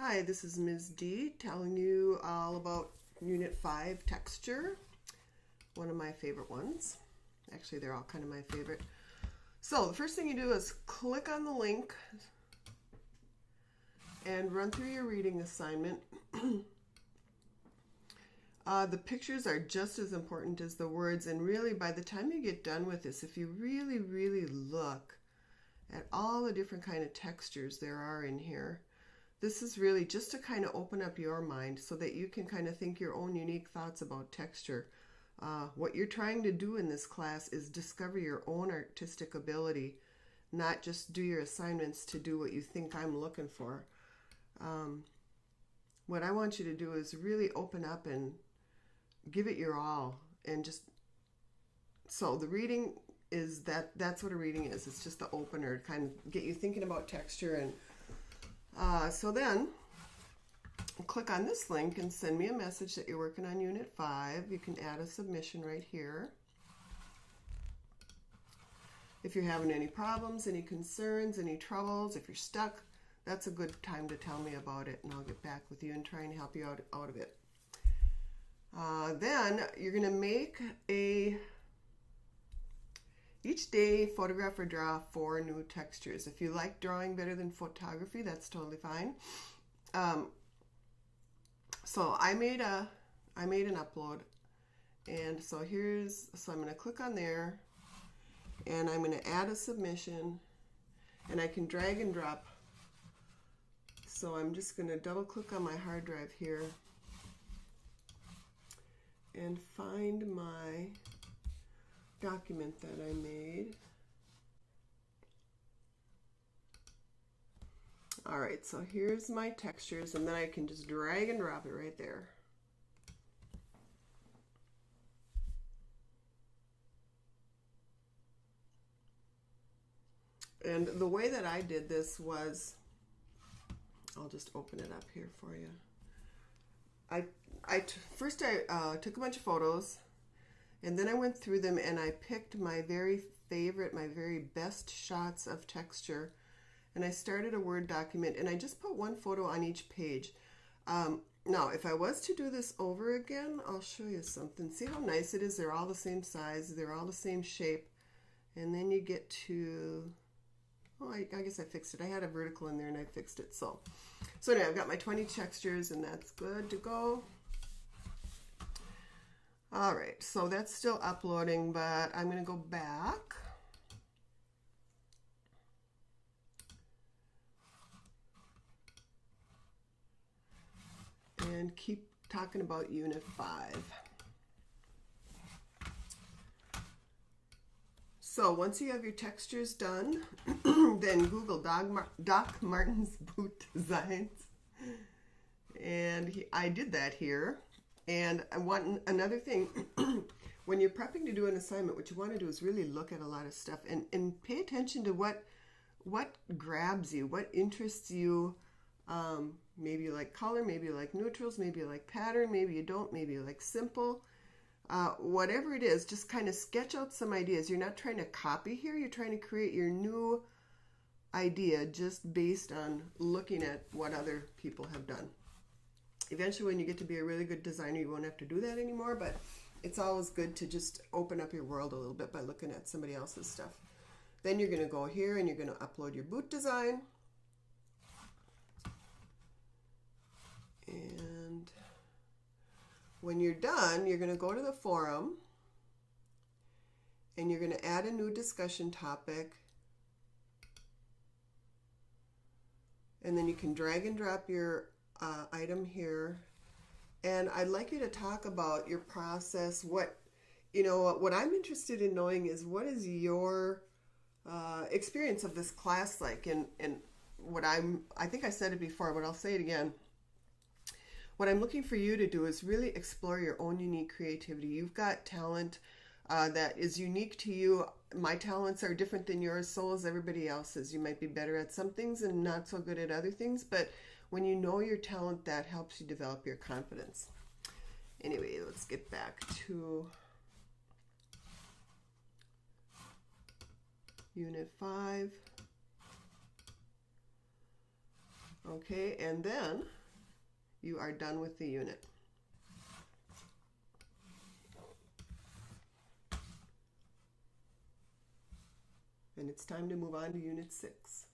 Hi, this is Ms. D telling you all about Unit 5 texture, one of my favorite ones. Actually, they're all kind of my favorite. So the first thing you do is click on the link and run through your reading assignment. The pictures are just as important as the words, and really by the time you get done with this, if you really look at all the different kind of textures there are in here, this is really just to kind of open up your mind so that you can kind of think your own unique thoughts about texture. What you're trying to do in this class is discover your own artistic ability, not just do your assignments to do what you think I'm looking for. What I want you to do is really open up and give it your all, and just, so the reading is that's what a reading is. It's just the opener to kind of get you thinking about texture. And so then click on this link and send me a message that you're working on Unit 5. You can add a submission right here. If you're having any problems, any concerns, any troubles, if you're stuck, that's a good time to tell me about it, and I'll get back with you and try and help you out of it. Then you're going to make each day photograph or draw 4 new textures. If you like drawing better than photography, that's totally fine. So I made an upload, and so I'm going to click on there, and I'm going to add a submission, and I can drag and drop. So I'm just going to double click on my hard drive here and find my document that I made. All right, so here's my textures, and then I can just drag and drop it right there. And the way that I did this was, I'll just open it up here for you. First I took a bunch of photos, and then I went through them and I picked my very favorite, my very best shots of texture, and I started a Word document, and I just put one photo on each page. Now, if I was to do this over again, I'll show you something. See how nice it is? They're all the same size, they're all the same shape, and then you get to, oh, I guess I fixed it. I had a vertical in there and I fixed it. So anyway, I've got my 20 textures, and that's good to go. All right, so that's still uploading, but I'm going to go back. And keep talking about Unit 5. So once you have your textures done, then Google Doc Martens boot designs. And I did that here. And I want another thing, when you're prepping to do an assignment, what you want to do is really look at a lot of stuff and pay attention to what grabs you, what interests you. Maybe you like color, maybe you like neutrals, maybe you like pattern, maybe you don't, maybe you like simple. Whatever it is, just kind of sketch out some ideas. You're not trying to copy here, you're trying to create your new idea just based on looking at what other people have done. Eventually, when you get to be a really good designer, you won't have to do that anymore, but it's always good to just open up your world a little bit by looking at somebody else's stuff. Then you're going to go here and you're going to upload your boot design. And when you're done, you're going to go to the forum and you're going to add a new discussion topic. And then you can drag and drop your item here. And I'd like you to talk about your process. What I'm interested in knowing is, what is your experience of this class like? And I think I said it before, but I'll say it again. What I'm looking for you to do is really explore your own unique creativity. You've got talent that is unique to you. My talents are different than yours, so is everybody else's. You might be better at some things and not so good at other things, but when you know your talent, that helps you develop your confidence. Anyway, let's get back to Unit 5. Okay, and then you are done with the unit. And it's time to move on to Unit 6.